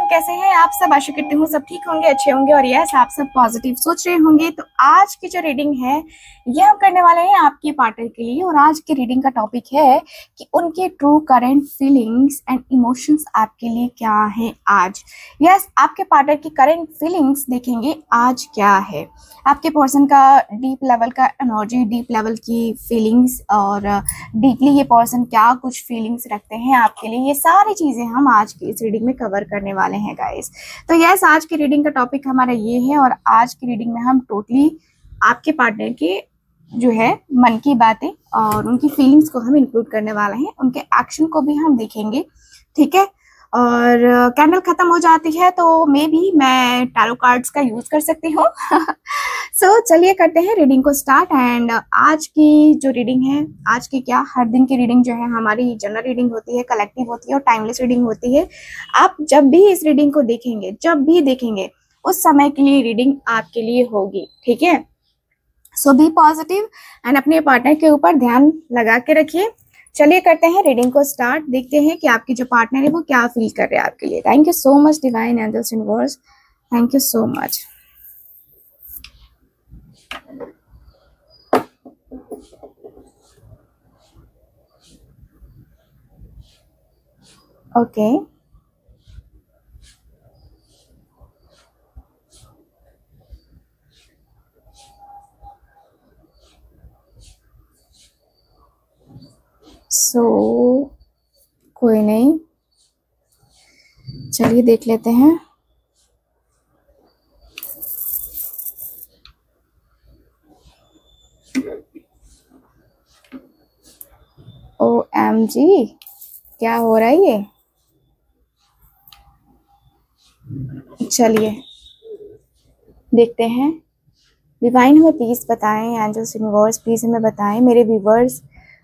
कैसे हैं आप सब। आशा करती हूँ सब ठीक होंगे, अच्छे होंगे और यस आप सब पॉजिटिव सोच रहे होंगे। तो आज की जो रीडिंग है ये हम करने वाले हैं आपके पार्टनर के लिए। और आज की रीडिंग का टॉपिक है कि उनके true current feelings and emotions आपके लिए क्या है आज। यस आपके पार्टनर की करंट फीलिंग्स देखेंगे आज क्या है। आपके पर्सन का डीप लेवल का एनर्जी, डीप लेवल की फीलिंग्स और डीपली ये पर्सन क्या कुछ फीलिंग्स रखते हैं आपके लिए, ये सारी चीजें हम आज की इस रीडिंग में कवर करने वाले हैं गाइस। तो यस आज की रीडिंग का टॉपिक हमारा ये है और आज की रीडिंग में हम टोटली आपके पार्टनर के जो है मन की बातें और उनकी फीलिंग्स को हम इंक्लूड करने वाले हैं, उनके एक्शन को भी हम देखेंगे, ठीक है। और कैंडल खत्म हो जाती है तो मे भी मैं टैरो कार्ड्स का यूज कर सकती हूँ। सो चलिए करते हैं रीडिंग को स्टार्ट। एंड आज की जो रीडिंग है, आज की क्या हर दिन की रीडिंग जो है हमारी जनरल रीडिंग होती है, कलेक्टिव होती है और टाइमलेस रीडिंग होती है। आप जब भी इस रीडिंग को देखेंगे, जब भी देखेंगे उस समय के लिए रीडिंग आपके लिए होगी, ठीक है। सो बी पॉजिटिव एंड अपने पार्टनर के ऊपर ध्यान लगा के रखिए। चलिए करते हैं रीडिंग को स्टार्ट, देखते हैं कि आपकी जो पार्टनर है वो क्या फील कर रहे हैं आपके लिए। Thank you so much divine angels universe, thank you so much. Okay so कोई नहीं, चलिए देख लेते हैं। OMG क्या हो रहा है ये। चलिए देखते हैं। डिवाइन हमें प्लीज बताएं, एंजल्स यूनिवर्स प्लीज हमें बताएं। मेरे व्यूवर्स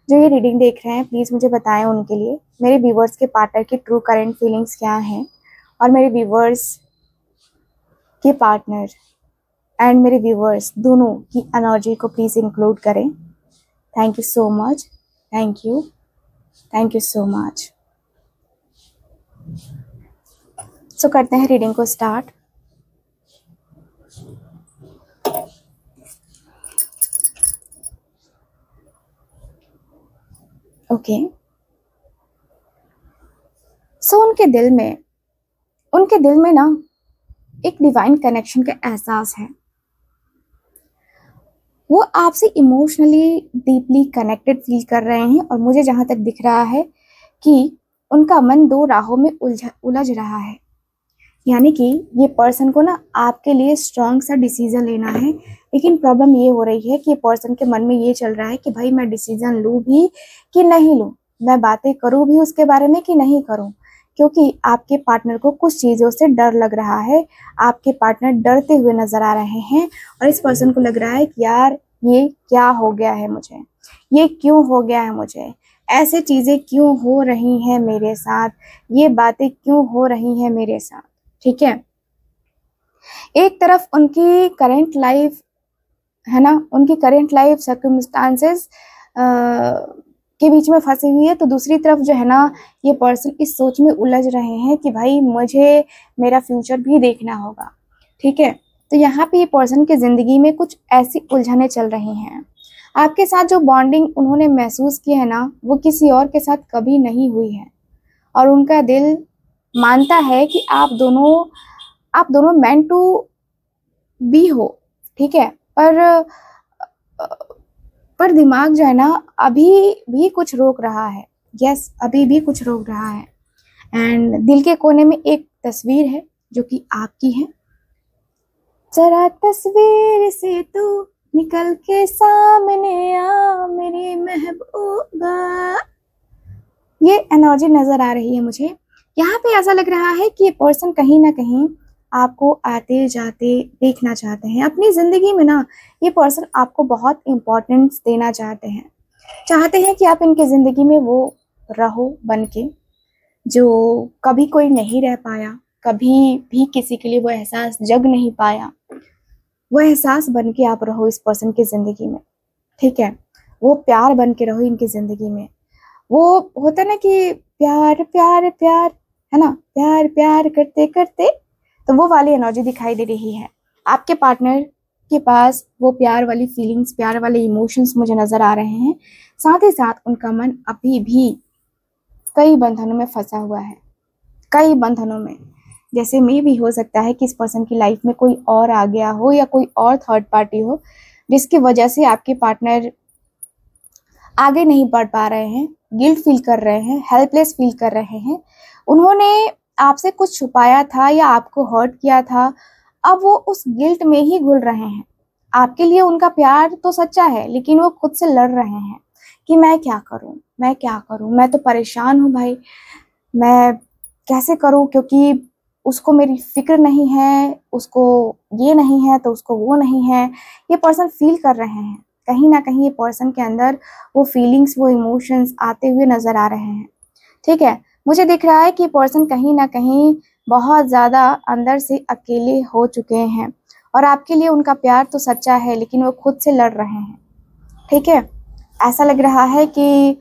जो ये रीडिंग देख रहे हैं प्लीज मुझे बताएं उनके लिए मेरे व्यूवर्स के पार्टनर की ट्रू करंट फीलिंग्स क्या हैं और मेरे व्यूवर्स के पार्टनर एंड मेरे व्यूवर्स दोनों की एनर्जी को प्लीज इंक्लूड करें। Thank you so much, thank you so much. So करते हैं रीडिंग को स्टार्ट। ओके सो उनके दिल में ना एक डिवाइन कनेक्शन का एहसास है। वो आपसे इमोशनली डीपली कनेक्टेड फील कर रहे हैं और मुझे जहां तक दिख रहा है कि उनका मन दो राहों में उलझ रहा है। यानी कि ये पर्सन को ना आपके लिए स्ट्रांग सा डिसीजन लेना है, लेकिन प्रॉब्लम ये हो रही है कि पर्सन के मन में ये चल रहा है कि भाई मैं डिसीजन लूँ भी कि नहीं लूँ, मैं बातें करूँ भी उसके बारे में कि नहीं करूँ, क्योंकि आपके पार्टनर को कुछ चीज़ों से डर लग रहा है। आपके पार्टनर डरते हुए नजर आ रहे हैं और इस पर्सन को लग रहा है कि यार ये क्या हो गया है मुझे, ये क्यों हो गया है मुझे, ऐसे चीज़ें क्यों हो रही हैं मेरे साथ, ये बातें क्यों हो रही हैं मेरे साथ, ठीक है। एक तरफ उनकी करंट लाइफ है ना, उनकी करंट लाइफ सर्कमस्टांसेस के बीच में फंसी हुई है, तो दूसरी तरफ जो है ना ये पर्सन इस सोच में उलझ रहे हैं कि भाई मुझे मेरा फ्यूचर भी देखना होगा, ठीक है। तो यहाँ पे ये पर्सन की जिंदगी में कुछ ऐसी उलझनें चल रही हैं। आपके साथ जो बॉन्डिंग उन्होंने महसूस की है ना वो किसी और के साथ कभी नहीं हुई है और उनका दिल मानता है कि आप दोनों मेंट टू बी हो, ठीक है। पर दिमाग जो है ना अभी भी कुछ रोक रहा है। यस अभी भी कुछ रोक रहा है। एंड दिल के कोने में एक तस्वीर है जो कि आपकी है। जरा तस्वीर से तू निकल के सामने आ मेरी महबूबा, ये एनर्जी नजर आ रही है मुझे। यहाँ पे ऐसा लग रहा है कि ये पर्सन कहीं ना कहीं आपको आते जाते देखना चाहते हैं अपनी जिंदगी में ना। ये पर्सन आपको बहुत इम्पोर्टेंस देना चाहते हैं कि आप इनकी जिंदगी में वो रहो बन के जो कभी कोई नहीं रह पाया, कभी भी किसी के लिए वो एहसास जग नहीं पाया, वो एहसास बन के आप रहो इस पर्सन की जिंदगी में, ठीक है। वो प्यार बन के रहो इनकी जिंदगी में। वो होता है ना कि प्यार प्यार प्यार, है ना, प्यार प्यार करते करते, तो वो वाली एनर्जी दिखाई दे रही है। आपके पार्टनर के पास वो प्यार वाली फीलिंग्स, प्यार वाले इमोशंस मुझे नजर आ रहे हैं। साथ ही साथ उनका मन अभी भी कई बंधनों में फंसा हुआ है, कई बंधनों में। जैसे में भी हो सकता है कि इस पर्सन की लाइफ में कोई और आ गया हो या कोई और थर्ड पार्टी हो, जिसकी वजह से आपके पार्टनर आगे नहीं बढ़ पा रहे हैं, गिल्ट फील कर रहे हैं, हेल्पलेस फील कर रहे हैं। उन्होंने आपसे कुछ छुपाया था या आपको हर्ट किया था, अब वो उस गिल्ट में ही घुल रहे हैं। आपके लिए उनका प्यार तो सच्चा है, लेकिन वो खुद से लड़ रहे हैं कि मैं क्या करूं, मैं क्या करूं, मैं तो परेशान हूं भाई, मैं कैसे करूं, क्योंकि उसको मेरी फिक्र नहीं है, उसको ये नहीं है तो उसको वो नहीं है। ये पर्सन फील कर रहे हैं, कहीं ना कहीं ये पर्सन के अंदर वो फीलिंग्स, वो इमोशंस आते हुए नजर आ रहे हैं। ठीक है, मुझे दिख रहा है कि पर्सन कहीं ना कहीं बहुत ज़्यादा अंदर से अकेले हो चुके हैं, और आपके लिए उनका प्यार तो सच्चा है, लेकिन वो खुद से लड़ रहे हैं। ठीक है, ऐसा लग रहा है कि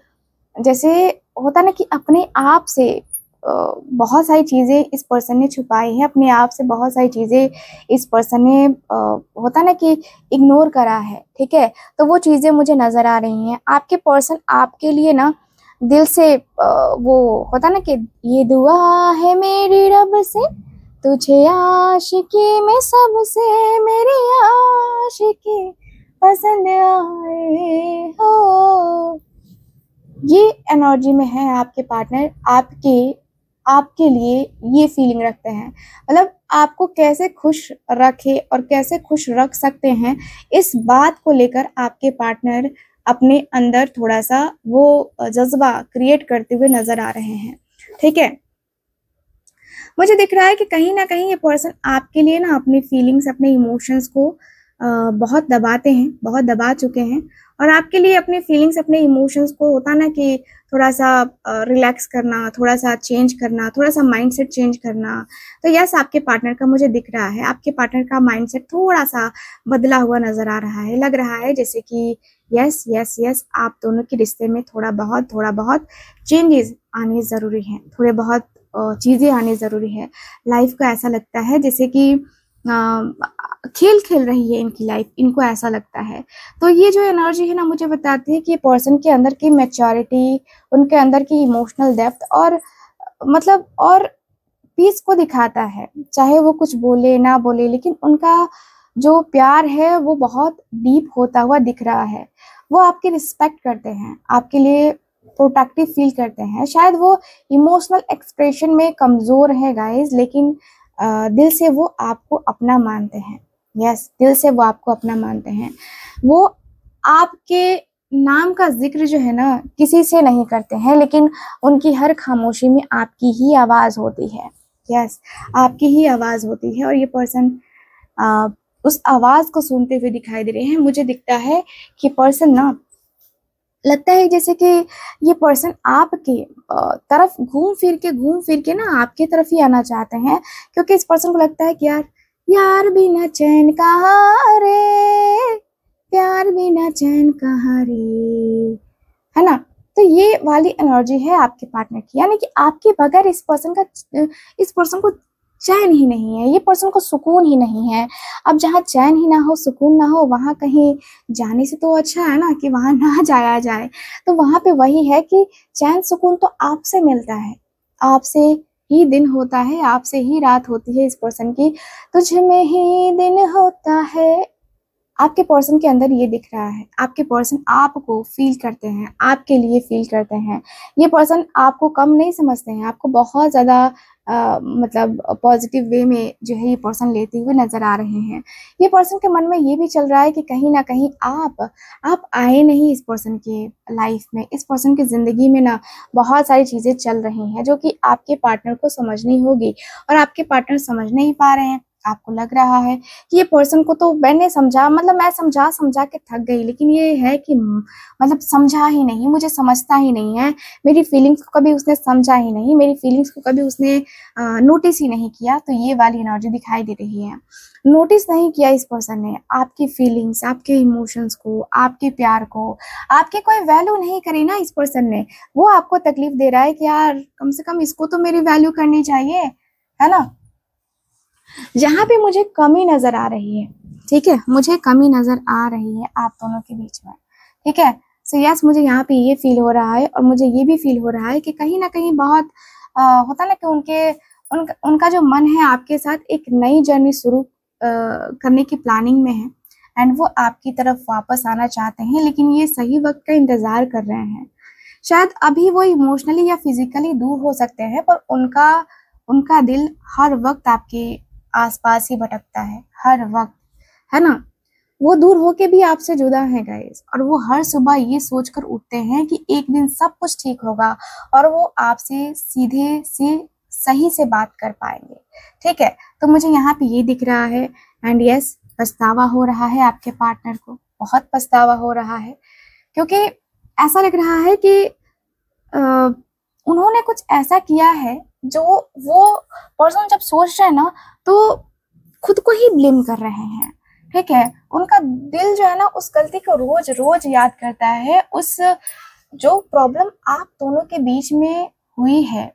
जैसे होता ना कि अपने आप से बहुत सारी चीज़ें इस पर्सन ने छुपाई हैं, अपने आप से बहुत सारी चीज़ें इस पर्सन ने होता ना कि इग्नोर करा है। ठीक है, तो वो चीज़ें मुझे नज़र आ रही हैं। आपके पर्सन आपके लिए ना दिल से वो होता ना कि ये दुआ है मेरी रब से, तुझे आशिकी में सबसे मेरी आशिकी पसंद आए हो। ये एनर्जी में है आपके पार्टनर, आपके लिए ये फीलिंग रखते हैं। मतलब आपको कैसे खुश रखे और कैसे खुश रख सकते हैं, इस बात को लेकर आपके पार्टनर अपने अंदर थोड़ा सा वो जज्बा क्रिएट करते हुए नजर आ रहे हैं। ठीक है, मुझे दिख रहा है कि कहीं ना कहीं ये पर्सन आपके लिए ना अपनी फीलिंग्स, अपने इमोशंस को बहुत दबाते हैं, बहुत दबा चुके हैं, और आपके लिए अपने फीलिंग्स, अपने इमोशंस को होता ना कि थोड़ा सा रिलैक्स करना, थोड़ा सा चेंज करना, थोड़ा सा माइंडसेट चेंज करना। तो यस, आपके पार्टनर का मुझे दिख रहा है, आपके पार्टनर का माइंडसेट थोड़ा सा बदला हुआ नजर आ रहा है। लग रहा है जैसे कि यस यस यस, आप दोनों के रिश्ते में थोड़ा बहुत चेंजेस आने ज़रूरी हैं, थोड़े बहुत चीज़ें आने ज़रूरी है। लाइफ को ऐसा लगता है जैसे कि खेल खेल रही है इनकी लाइफ, इनको ऐसा लगता है। तो ये जो एनर्जी है ना, मुझे बताती है कि पर्सन के अंदर की मैच्योरिटी, उनके अंदर की इमोशनल डेप्थ और मतलब और पीस को दिखाता है। चाहे वो कुछ बोले ना बोले, लेकिन उनका जो प्यार है वो बहुत डीप होता हुआ दिख रहा है। वो आपकी रिस्पेक्ट करते हैं, आपके लिए प्रोटेक्टिव फील करते हैं। शायद वो इमोशनल एक्सप्रेशन में कमज़ोर है गाइस, लेकिन दिल से वो आपको अपना मानते हैं। यस, दिल से वो आपको अपना मानते हैं। वो आपके नाम का जिक्र जो है ना किसी से नहीं करते हैं, लेकिन उनकी हर खामोशी में आपकी ही आवाज़ होती है। यस, आपकी ही आवाज़ होती है, और ये पर्सन उस आवाज़ को सुनते हुए दिखाई दे रहे हैं। मुझे दिखता है कि पर्सन ना, लगता है जैसे कि ये पर्सन आपके तरफ घूम फिर के ना आपकी तरफ ही आना चाहते हैं, क्योंकि इस पर्सन को लगता है कि यार, यार बिना चैन कहाँ रे, प्यार बिना चैन कहाँ रे, है ना। तो ये वाली एनर्जी है आपके पार्टनर की, यानी कि आपके बगैर इस पर्सन को चैन ही नहीं है, ये पर्सन को सुकून ही नहीं है। अब जहाँ चैन ही ना हो, सुकून ना हो, वहाँ कहीं जाने से तो अच्छा है ना कि वहाँ ना जाया जाए। तो वहाँ पे वही है कि चैन सुकून तो आपसे मिलता है, आपसे ही दिन होता है, आपसे ही रात होती है इस पर्सन की, तुझ में ही दिन होता है। आपके पर्सन के अंदर ये दिख रहा है, आपके पर्सन आपको फील करते हैं, आपके लिए फील करते हैं। ये पर्सन आपको कम नहीं समझते हैं, आपको बहुत ज़्यादा मतलब पॉजिटिव वे में जो है ये पर्सन लेते हुए नज़र आ रहे हैं। ये पर्सन के मन में ये भी चल रहा है कि कहीं ना कहीं आप आए नहीं इस पर्सन के लाइफ में। इस पर्सन की ज़िंदगी में ना बहुत सारी चीज़ें चल रही हैं जो कि आपके पार्टनर को समझनी होगी, और आपके पार्टनर समझ नहीं पा रहे हैं। आपको लग रहा है कि ये पर्सन को तो मैंने समझा, मतलब मैं समझा समझा के थक गई, लेकिन ये है कि मतलब समझा ही नहीं, मुझे समझता ही नहीं है, मेरी फीलिंग्स को कभी उसने समझा ही नहीं, मेरी फीलिंग्स को कभी उसने नोटिस ही नहीं किया। तो ये वाली एनर्जी दिखाई दे रही है। नोटिस नहीं किया इस पर्सन ने आपकी फीलिंग्स, आपके इमोशंस को, आपके प्यार को, आपके कोई वैल्यू नहीं करी ना इस पर्सन ने। वो आपको तकलीफ दे रहा है कि यार कम से कम इसको तो मेरी वैल्यू करनी चाहिए, है ना। जहां पे मुझे कमी नजर आ रही है, ठीक है, मुझे कमी नजर आ रही है आप दोनों के बीच में, ठीक है। सो यस, मुझे यहाँ पे ये फील हो रहा है और मुझे ये भी फील हो रहा है कि कहीं ना कहीं बहुत होता ना कि उनका जो मन है आपके साथ एक नई जर्नी शुरू करने की प्लानिंग में है, एंड वो आपकी तरफ वापस आना चाहते हैं, लेकिन ये सही वक्त का इंतजार कर रहे हैं। शायद अभी वो इमोशनली या फिजिकली दूर हो सकते हैं, पर उनका दिल हर वक्त आपके आसपास ही भटकता है, हर वक्त, है ना। वो दूर होके भी आपसे जुदा है गाइस, और वो हर सुबह ये सोचकर उठते हैं कि एक दिन सब कुछ ठीक होगा और वो आपसे सीधे से सही से बात कर पाएंगे, ठीक है। तो मुझे यहाँ पे ये दिख रहा है, एंड यस, पछतावा हो रहा है आपके पार्टनर को, बहुत पछतावा हो रहा है, क्योंकि ऐसा लग रहा है कि उन्होंने कुछ ऐसा किया है जो वो पर्सन जब सोच रहे हैं ना, तो खुद को ही ब्लेम कर रहे हैं, ठीक है। उनका दिल जो है ना उस गलती को रोज रोज याद करता है, उस जो प्रॉब्लम आप दोनों के बीच में हुई है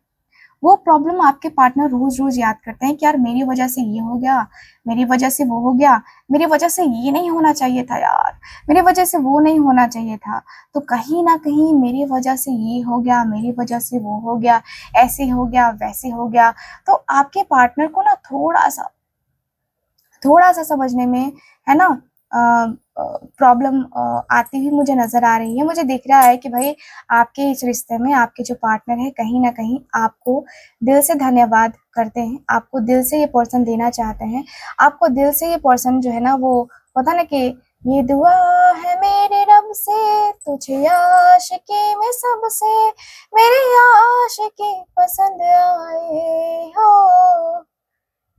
वो प्रॉब्लम आपके पार्टनर रोज रोज याद करते हैं कि यार मेरी वजह से ये हो गया, मेरी वजह से वो हो गया, मेरी वजह से ये नहीं होना चाहिए था यार, मेरी वजह से वो नहीं होना चाहिए था, तो कहीं ना कहीं मेरी वजह से ये हो गया, मेरी वजह से वो हो गया, ऐसे हो गया, वैसे हो गया। तो आपके पार्टनर को ना थोड़ा सा समझने में, है ना, प्रॉब्लम आती हुई मुझे नजर आ रही है। मुझे दिख रहा है कि भाई आपके इस रिश्ते में आपके जो पार्टनर है कहीं ना कहीं आपको दिल से धन्यवाद करते हैं, आपको दिल से ये पर्सन देना चाहते हैं, आपको दिल से ये पर्सन जो है ना, वो होता ना कि ये दुआ है मेरे रब से तुझे आशिकी में सबसे, मेरे आशिकी पसंद आए हो,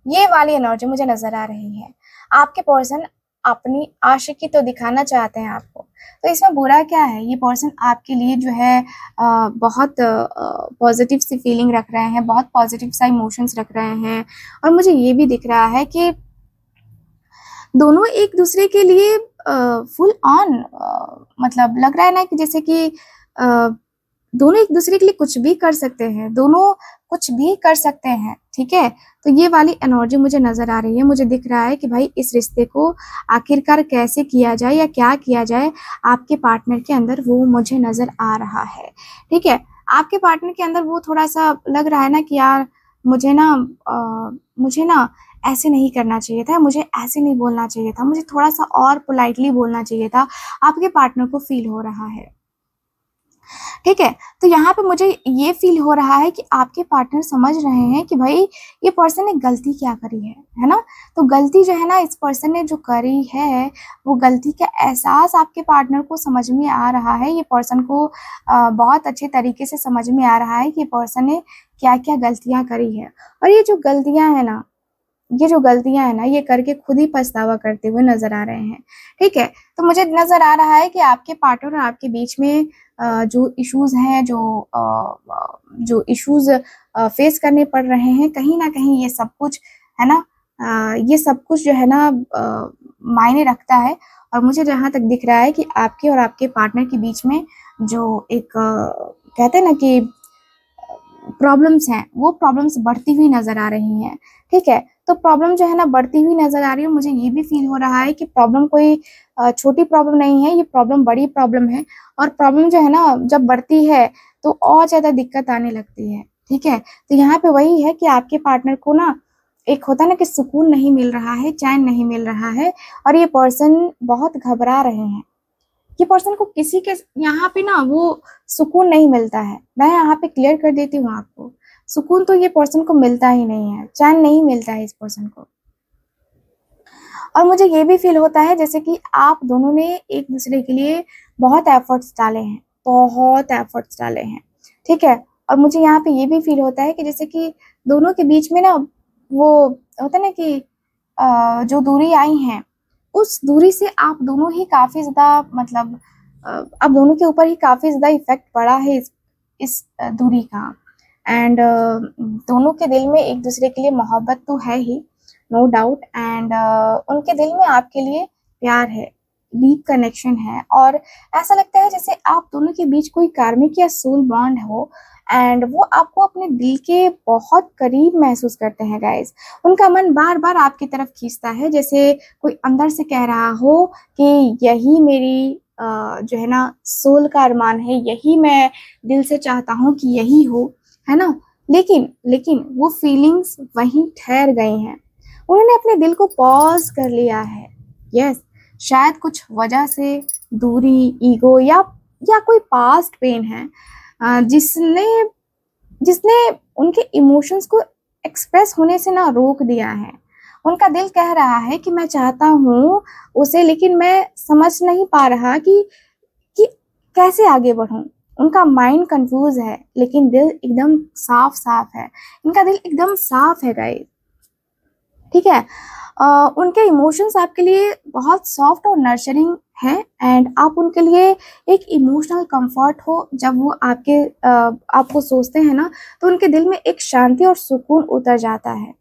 ये वाली एनर्जी मुझे नजर आ रही है। आपके पर्सन अपनी आशिकी तो दिखाना चाहते हैं आपको, तो इसमें बुरा क्या है। ये पर्सन आपके लिए जो है बहुत पॉजिटिव सी फीलिंग रख रहे हैं, बहुत पॉजिटिव सा इमोशंस रख रहे हैं, और मुझे ये भी दिख रहा है कि दोनों एक दूसरे के लिए फुल ऑन, मतलब लग रहा है ना कि जैसे कि दोनों एक दूसरे के लिए कुछ भी कर सकते हैं, दोनों कुछ भी कर सकते हैं, ठीक है। तो ये वाली एनर्जी मुझे नजर आ रही है। मुझे दिख रहा है कि भाई इस रिश्ते को आखिरकार कैसे किया जाए या क्या किया जाए आपके पार्टनर के अंदर, वो मुझे नजर आ रहा है, ठीक है। आपके पार्टनर के अंदर वो थोड़ा सा लग रहा है ना कि यार मुझे ना ऐसे नहीं करना चाहिए था, मुझे ऐसे नहीं बोलना चाहिए था, मुझे थोड़ा सा और पोलाइटली बोलना चाहिए था, आपके पार्टनर को फील हो रहा है, ठीक है। तो यहाँ पे मुझे ये फील हो रहा है कि आपके पार्टनर समझ रहे हैं कि भाई ये पर्सन ने गलती क्या करी है ना। तो गलती जो है ना इस पर्सन ने जो करी है, वो गलती का एहसास आपके पार्टनर को समझ में आ रहा है। ये पर्सन को बहुत अच्छे तरीके से समझ में आ रहा है कि पर्सन ने क्या क्या गलतियां करी है, और ये जो गलतियां है ना, ये करके खुद ही पछतावा करते हुए नजर आ रहे हैं, ठीक है। तो मुझे नजर आ रहा है कि आपके पार्टनर और आपके बीच में जो इश्यूज हैं, जो इश्यूज फेस करने पड़ रहे हैं, कहीं ना कहीं ये सब कुछ है ना, ये सब कुछ जो है ना मायने रखता है। और मुझे जहाँ तक दिख रहा है कि आपके और आपके पार्टनर के बीच में जो एक कहते हैं ना कि प्रॉब्लम्स हैं, वो प्रॉब्लम्स बढ़ती हुई नजर आ रही हैं, ठीक है। तो प्रॉब्लम जो है ना बढ़ती हुई नजर आ रही है। मुझे ये भी फील हो रहा है कि प्रॉब्लम कोई छोटी प्रॉब्लम नहीं है, ये प्रॉब्लम बड़ी प्रॉब्लम है, और प्रॉब्लम जो है ना जब बढ़ती है तो और ज्यादा दिक्कत आने लगती है, ठीक है। तो यहाँ पे वही है कि आपके पार्टनर को ना एक होता है ना कि सुकून नहीं मिल रहा है, चैन नहीं मिल रहा है, और ये पर्सन बहुत घबरा रहे हैं। ये पर्सन को किसी के यहाँ पे ना वो सुकून नहीं मिलता है। मैं यहाँ पे क्लियर कर देती हूँ आपको, सुकून तो ये पर्सन को मिलता ही नहीं है, चैन नहीं मिलता है इस पर्सन को। और मुझे ये भी फील होता है जैसे कि आप दोनों ने एक दूसरे के लिए बहुत एफर्ट्स डाले हैं, बहुत एफर्ट्स डाले हैं, ठीक है। और मुझे यहाँ पे ये भी फील होता है कि जैसे कि दोनों के बीच में ना वो होता है ना कि जो दूरी आई है उस दूरी से आप दोनों ही काफी ज्यादा मतलब आप दोनों के ऊपर ही काफी ज्यादा इफेक्ट पड़ा है इस दूरी का। एंड दोनों के दिल में एक दूसरे के लिए मोहब्बत तो है ही, नो डाउट। एंड उनके दिल में आपके लिए प्यार है, डीप कनेक्शन है, और ऐसा लगता है जैसे आप दोनों के बीच कोई कार्मिक या सोल बॉन्ड हो। एंड वो आपको अपने दिल के बहुत करीब महसूस करते हैं गाइस। उनका मन बार बार आपकी तरफ खींचता है, जैसे कोई अंदर से कह रहा हो कि यही मेरी जो है ना सोल का अरमान है, यही मैं दिल से चाहता हूँ कि यही हो, है ना। लेकिन वो फीलिंग्स वहीं ठहर गई हैं। उन्होंने अपने दिल को पॉज कर लिया है। यस, शायद कुछ वजह से, दूरी, ईगो या कोई पास्ट पेन है जिसने उनके इमोशंस को एक्सप्रेस होने से ना रोक दिया है। उनका दिल कह रहा है कि मैं चाहता हूँ उसे, लेकिन मैं समझ नहीं पा रहा कि कैसे आगे बढ़ूं। उनका माइंड कंफ्यूज है, लेकिन दिल एकदम साफ साफ है। इनका दिल एकदम साफ है गाइस, ठीक है। उनके इमोशंस आपके लिए बहुत सॉफ्ट और नर्चरिंग है। एंड आप उनके लिए एक इमोशनल कंफर्ट हो। जब वो आपको सोचते हैं ना, तो उनके दिल में एक शांति और सुकून उतर जाता है।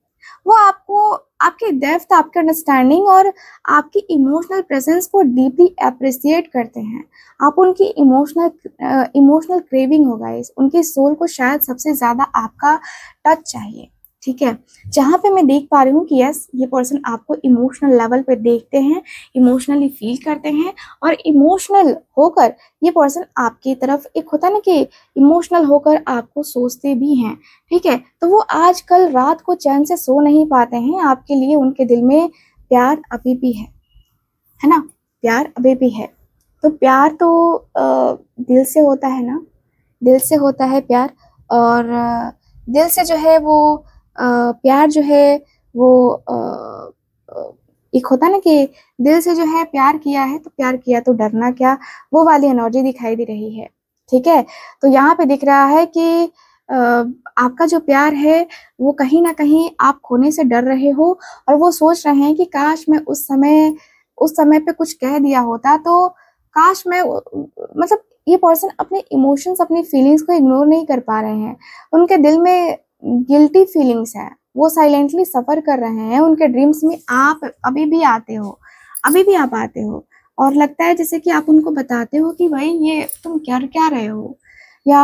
वो आपकी डेप्थ, आपके अंडरस्टैंडिंग और आपकी इमोशनल प्रेजेंस को डीपली अप्रिसिएट करते हैं। आप उनकी इमोशनल क्रेविंग होगा, उनकी सोल को शायद सबसे ज्यादा आपका टच चाहिए, ठीक है। जहाँ पे मैं देख पा रही हूँ कि यस, ये पर्सन आपको इमोशनल लेवल पे देखते हैं, इमोशनली फील करते हैं, और इमोशनल होकर ये पर्सन आपकी तरफ, एक होता ना कि इमोशनल होकर आपको सोचते भी हैं, ठीक है। तो वो आजकल रात को चैन से सो नहीं पाते हैं आपके लिए। उनके दिल में प्यार अभी भी है ना, प्यार अभी भी है। तो प्यार तो दिल से होता है ना, दिल से होता है प्यार। और दिल से जो है वो प्यार जो है वो एक होता ना कि दिल से जो है प्यार किया है तो प्यार किया तो डरना क्या, वो वाली एनर्जी दिखाई दे रही है, ठीक है। तो यहाँ पे दिख रहा है कि आपका जो प्यार है वो कहीं ना कहीं आप खोने से डर रहे हो, और वो सोच रहे हैं कि काश मैं उस समय पे कुछ कह दिया होता, तो काश मैं मतलब ये पर्सन अपने इमोशंस, अपनी फीलिंग्स को इग्नोर नहीं कर पा रहे हैं। उनके दिल में गिल्टी फीलिंग्स है, वो साइलेंटली सफर कर रहे हैं। उनके ड्रीम्स में आप अभी भी आते हो, और लगता है जैसे कि आप उनको बताते हो कि भाई ये तुम कर क्या रहे हो, या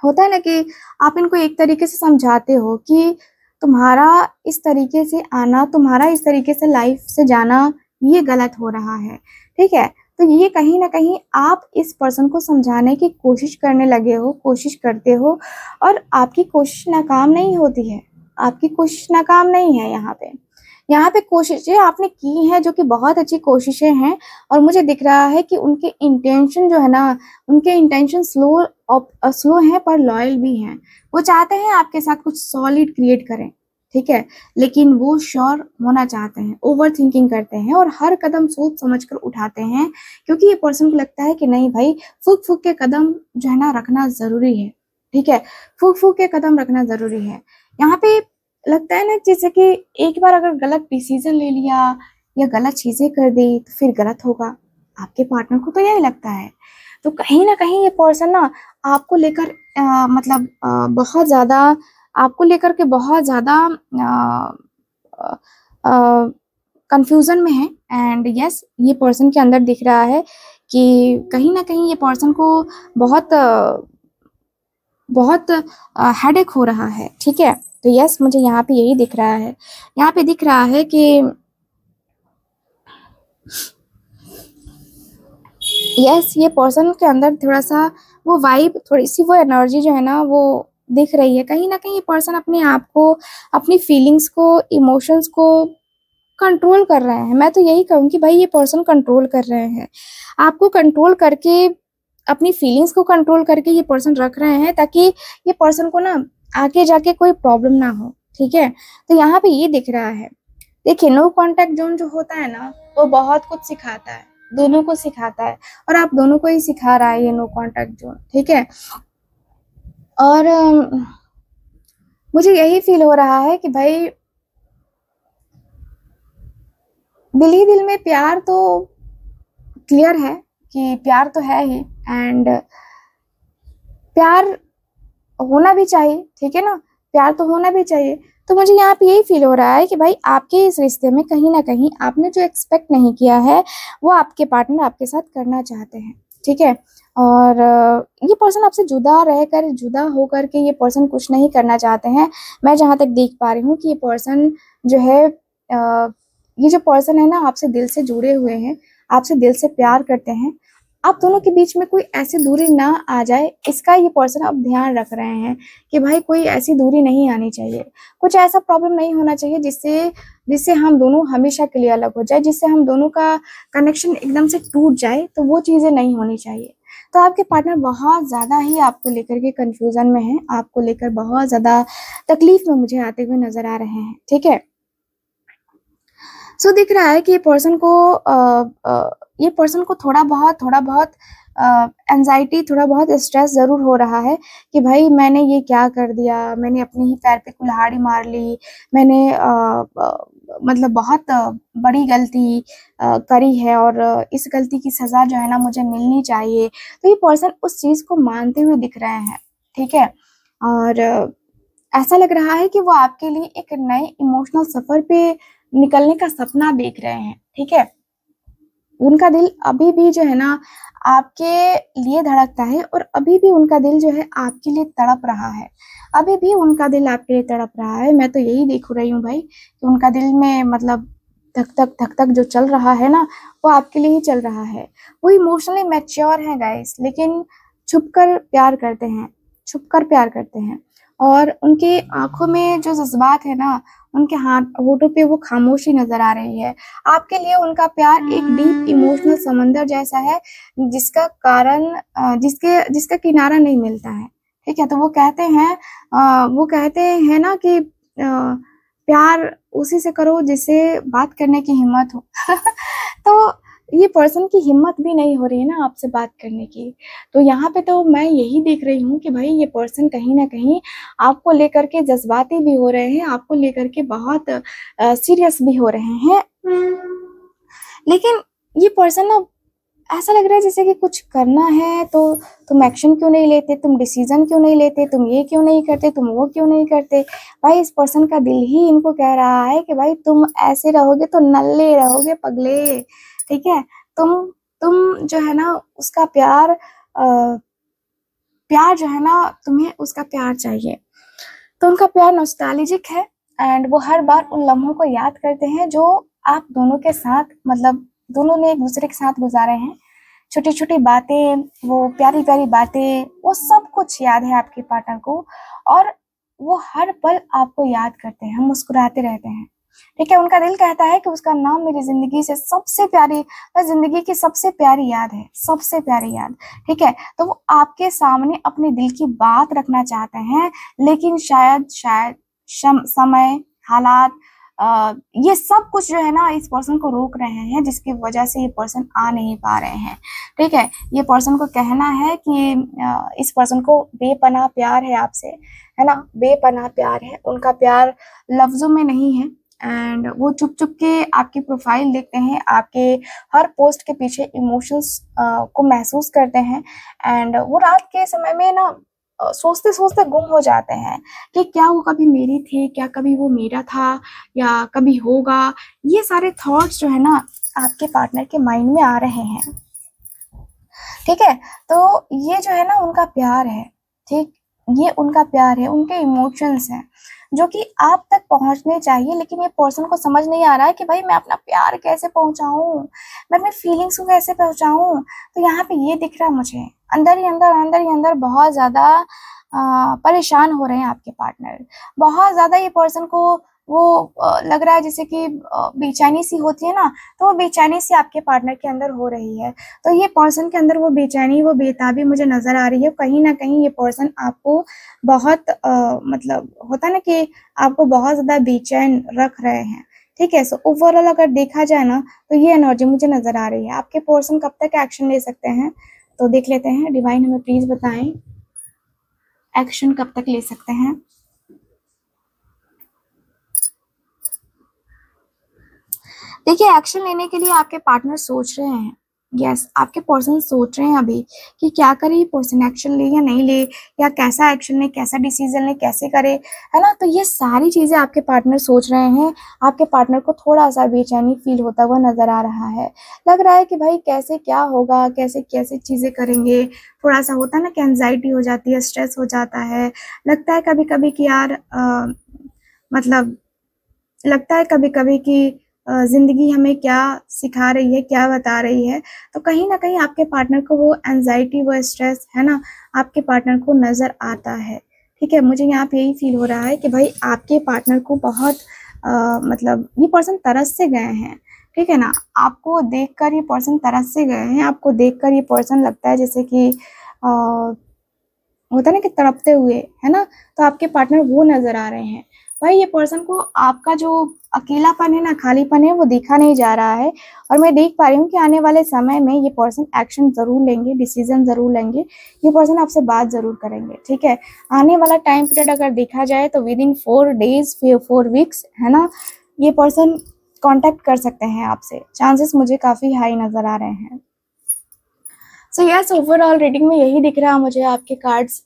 होता है ना कि आप इनको एक तरीके से समझाते हो कि तुम्हारा इस तरीके से आना, तुम्हारा इस तरीके से लाइफ से जाना, ये गलत हो रहा है, ठीक है। तो ये कहीं ना कहीं आप इस पर्सन को समझाने की कोशिश करने लगे हो, कोशिश करते हो, और आपकी कोशिश नाकाम नहीं होती है। आपकी कोशिश नाकाम नहीं है। यहाँ पे कोशिशें आपने की हैं जो कि बहुत अच्छी कोशिशें हैं, और मुझे दिख रहा है कि उनके इंटेंशन जो है ना, उनके इंटेंशन स्लो हैं पर लॉयल भी हैं। वो चाहते हैं आपके साथ कुछ सॉलिड क्रिएट करें, ठीक है, लेकिन वो श्योर होना चाहते हैं, ओवर थिंकिंग करते हैं, और हर कदम सोच समझ कर उठाते हैं, क्योंकि ये पर्सन को लगता है कि नहीं भाई, फूक फूक के कदम जो है ना रखना जरूरी है, ठीक है, फूक फूक के कदम रखना जरूरी है। यहाँ पे लगता है ना जैसे कि एक बार अगर गलत डिसीजन ले लिया या गलत चीजें कर दी तो फिर गलत होगा। आपके पार्टनर को तो यही लगता है। तो कहीं ना कहीं ये पर्सन ना आपको लेकर मतलब बहुत ज्यादा, आपको लेकर के बहुत ज्यादा कंफ्यूजन में है। एंड यस, ये पर्सन के अंदर दिख रहा है कि कहीं ना कहीं ये पर्सन को बहुत बहुत हेडेक हो रहा है, ठीक है। तो यस, मुझे यहाँ पे यही दिख रहा है। यहाँ पे दिख रहा है कि यस, ये पर्सन के अंदर थोड़ा सा वो वाइब, थोड़ी सी वो एनर्जी जो है ना वो दिख रही है। कहीं ना कहीं ये पर्सन अपने आप को, अपनी फीलिंग्स को, इमोशंस को कंट्रोल कर रहे हैं। मैं तो यही कहूँ भाई ये पर्सन कंट्रोल कर रहे हैं आपको, कंट्रोल करके, अपनी फीलिंग्स को कंट्रोल करके ये पर्सन रख रहे हैं, ताकि ये पर्सन को ना आगे जाके कोई प्रॉब्लम ना हो, ठीक है। तो यहाँ पे ये दिख रहा है, देखिए, नो कॉन्टेक्ट जोन जो होता है ना वो बहुत कुछ सिखाता है, दोनों को सिखाता है, और आप दोनों को ही सिखा रहा है ये नो कॉन्टेक्ट जोन, ठीक है। और मुझे यही फील हो रहा है कि भाई दिल ही दिल में प्यार तो क्लियर है कि प्यार तो है ही, एंड प्यार होना भी चाहिए, ठीक है ना, प्यार तो होना भी चाहिए। तो मुझे यहाँ पे यही फील हो रहा है कि भाई आपके इस रिश्ते में कहीं ना कहीं आपने जो एक्सपेक्ट नहीं किया है वो आपके पार्टनर आपके साथ करना चाहते हैं, ठीक है। और ये पर्सन आपसे जुदा होकर के ये पर्सन कुछ नहीं करना चाहते हैं। मैं जहाँ तक देख पा रही हूँ कि ये पर्सन जो है, ये जो पर्सन है ना, आपसे दिल से जुड़े हुए हैं, आपसे दिल से प्यार करते हैं। आप दोनों के बीच में कोई ऐसी दूरी ना आ जाए, इसका ये पर्सन अब ध्यान रख रहे हैं कि भाई कोई ऐसी दूरी नहीं आनी चाहिए, कुछ ऐसा प्रॉब्लम नहीं होना चाहिए जिससे जिससे हम दोनों हमेशा के लिए अलग हो जाए, जिससे हम दोनों का कनेक्शन एकदम से टूट जाए, तो वो चीजें नहीं होनी चाहिए। तो आपके पार्टनर बहुत ज्यादा ही आपको लेकर के कंफ्यूजन में है, आपको लेकर बहुत ज्यादा तकलीफ में मुझे आते हुए नजर आ रहे हैं, ठीक है। सो दिख रहा है कि ये पर्सन को थोड़ा बहुत एंजाइटी, थोड़ा बहुत स्ट्रेस जरूर हो रहा है कि भाई मैंने ये क्या कर दिया, मैंने अपने ही पैर पे कुल्हाड़ी मार ली, मैंने मतलब बहुत बड़ी गलती करी है, और इस गलती की सजा जो है ना मुझे मिलनी चाहिए। तो ये पर्सन उस चीज को मानते हुए दिख रहे हैं, ठीक है। और ऐसा लग रहा है कि वो आपके लिए एक नए इमोशनल सफर पे निकलने का सपना देख रहे हैं, ठीक है। उनका दिल अभी भी जो है ना आपके लिए धड़कता है, और अभी भी उनका दिल जो है आपके लिए तड़प रहा है, अभी भी उनका दिल आपके लिए तड़प रहा है। मैं तो यही देख रही हूँ भाई कि उनका दिल में मतलब धक धक जो चल रहा है ना, वो आपके लिए ही चल रहा है। वो इमोशनली मैच्योर है गाइस, लेकिन छुप कर प्यार करते हैं, छुप कर प्यार करते हैं। और उनके आंखों में जो जज्बात है ना, उनके हाथ होठों पे वो खामोशी नजर आ रही है। आपके लिए उनका प्यार एक डीप इमोशनल समंदर जैसा है, जिसका कारण जिसका किनारा नहीं मिलता है, ठीक है। तो वो कहते हैं ना कि प्यार उसी से करो जिससे बात करने की हिम्मत हो। तो ये पर्सन की हिम्मत भी नहीं हो रही है ना आपसे बात करने की। तो यहाँ पे तो मैं यही देख रही हूँ कि भाई ये पर्सन कहीं ना कहीं आपको लेकर के जज्बाती भी हो रहे हैं, आपको लेकर के बहुत सीरियस भी हो रहे हैं। लेकिन ये पर्सन ना, ऐसा लग रहा है जैसे कि कुछ करना है तो तुम एक्शन क्यों नहीं लेते, तुम डिसीजन क्यों नहीं लेते, तुम ये क्यों नहीं करते, तुम वो क्यों नहीं करते। भाई इस पर्सन का दिल ही इनको कह रहा है कि भाई तुम ऐसे रहोगे तो नल्ले रहोगे पगले, ठीक है। तुम जो है ना उसका प्यार जो है ना, तुम्हें उसका प्यार चाहिए। तो उनका प्यार नॉस्टैल्जिक है, एंड वो हर बार उन लम्हों को याद करते हैं जो आप दोनों के साथ, मतलब दोनों ने एक दूसरे के साथ गुजारे हैं। छोटी छोटी बातें, वो प्यारी प्यारी बातें, वो सब कुछ याद है आपके पार्टनर को, और वो हर पल आपको याद करते हैं, मुस्कुराते रहते हैं, ठीक है। उनका दिल कहता है कि उसका नाम मेरी जिंदगी से सबसे प्यारी, जिंदगी की सबसे प्यारी याद है, सबसे प्यारी याद, ठीक है। तो वो आपके सामने अपने दिल की बात रखना चाहते हैं, लेकिन शायद शायद समय, हालात, ये सब कुछ जो है ना इस पर्सन को रोक रहे हैं, जिसकी वजह से ये पर्सन आ नहीं पा रहे हैं, ठीक है। ये पर्सन को कहना है कि इस पर्सन को बेपनाह प्यार है आपसे, है ना, बेपनाह प्यार है। उनका प्यार लफ्जों में नहीं है, एंड वो चुप चुप के आपकी प्रोफाइल देखते हैं, आपके हर पोस्ट के पीछे इमोशंस को महसूस करते हैं, एंड वो रात के समय में ना सोचते सोचते गुम हो जाते हैं कि क्या वो कभी मेरी थी, क्या कभी वो मेरा था, या कभी होगा। ये सारे थॉट्स जो है ना आपके पार्टनर के माइंड में आ रहे हैं, ठीक है। तो ये जो है ना उनका प्यार है, ठीक, ये उनका प्यार है, उनके इमोशंस हैं जो कि आप तक पहुंचने चाहिए, लेकिन ये पर्सन को समझ नहीं आ रहा है कि भाई मैं अपना प्यार कैसे पहुंचाऊं, मैं अपनी फीलिंग्स को कैसे पहुंचाऊं। तो यहाँ पे ये दिख रहा है मुझे, अंदर ही अंदर बहुत ज्यादा परेशान हो रहे हैं आपके पार्टनर, बहुत ज्यादा। ये पर्सन को वो लग रहा है जैसे कि बेचैनी सी होती है ना, तो वो बेचैनी सी आपके पार्टनर के अंदर हो रही है। तो ये पर्सन के अंदर वो बेचैनी, वो बेताबी मुझे नजर आ रही है। कहीं ना कहीं ये पर्सन आपको बहुत मतलब होता है ना कि आपको बहुत ज्यादा बेचैन रख रहे हैं, ठीक है। सो ओवरऑल अगर देखा जाए ना, तो ये एनर्जी मुझे नजर आ रही है। आपके पर्सन कब तक एक्शन ले सकते हैं, तो देख लेते हैं। डिवाइन हमें प्लीज बताएं एक्शन कब तक ले सकते हैं। देखिए, एक्शन लेने के लिए आपके पार्टनर सोच रहे हैं। यस, आपके पर्सन सोच रहे हैं अभी कि क्या करे ये पर्सन, एक्शन ले या नहीं ले, या कैसा एक्शन ले, कैसा डिसीजन ले, कैसे करे, है ना। तो ये सारी चीजें आपके पार्टनर सोच रहे हैं। आपके पार्टनर को थोड़ा सा बेचैनी फील होता हुआ नजर आ रहा है। लग रहा है कि भाई कैसे क्या होगा, कैसे कैसे चीजें करेंगे। थोड़ा सा होता है ना कि एंजाइटी हो जाती है, स्ट्रेस हो जाता है। लगता है कभी कभी कि यार मतलब लगता है कभी कभी कि जिंदगी हमें क्या सिखा रही है, क्या बता रही है। तो कहीं ना कहीं आपके पार्टनर को वो एंजाइटी, वो स्ट्रेस, है ना, आपके पार्टनर को नजर आता है। ठीक है, मुझे यहाँ पे यही फील हो रहा है कि भाई आपके पार्टनर को बहुत मतलब ये पर्सन तरस से गए हैं। ठीक है ना, आपको देखकर ये पर्सन तरस से गए हैं। आपको देखकर ये पर्सन लगता है जैसे कि होता है ना कि तड़पते हुए, है ना। तो आपके पार्टनर वो नजर आ रहे हैं। भाई ये पर्सन को आपका जो अकेलापन है ना, खालीपन है, वो दिखा नहीं जा रहा है। और मैं देख पा रही हूँ कि आने वाले समय में ये पर्सन एक्शन जरूर लेंगे, डिसीजन जरूर लेंगे। ये पर्सन आपसे बात जरूर करेंगे। ठीक है, आने वाला टाइम पीरियड अगर देखा जाए तो विद इन 4 डेज, 4 वीक्स, है ना, ये पर्सन कांटेक्ट कर सकते हैं आपसे। चांसेस मुझे काफी हाई नजर आ रहे हैं। सो यस, ओवरऑल रीडिंग में यही दिख रहा मुझे आपके कार्ड्स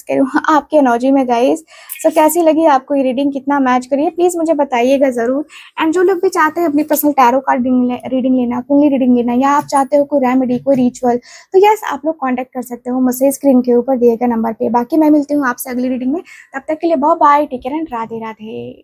कह रही हूँ, आपके एनर्जी में गाइस। सो कैसी लगी आपको ये रीडिंग, कितना मैच करिए प्लीज मुझे बताइएगा जरूर। एंड जो लोग भी चाहते हैं अपनी पर्सनल टैरो कार्ड रीडिंग लेना, कुंडली रीडिंग लेना, या आप चाहते हो कोई रेमेडी, कोई रिचुअल, तो यस आप लोग कॉन्टेक्ट कर सकते हो मुझसे स्क्रीन के ऊपर दिए गए नंबर पे। बाकी मैं मिलती हूँ आपसे अगली रीडिंग में। तब तक के लिए bye bye, take care and Radhe Radhe.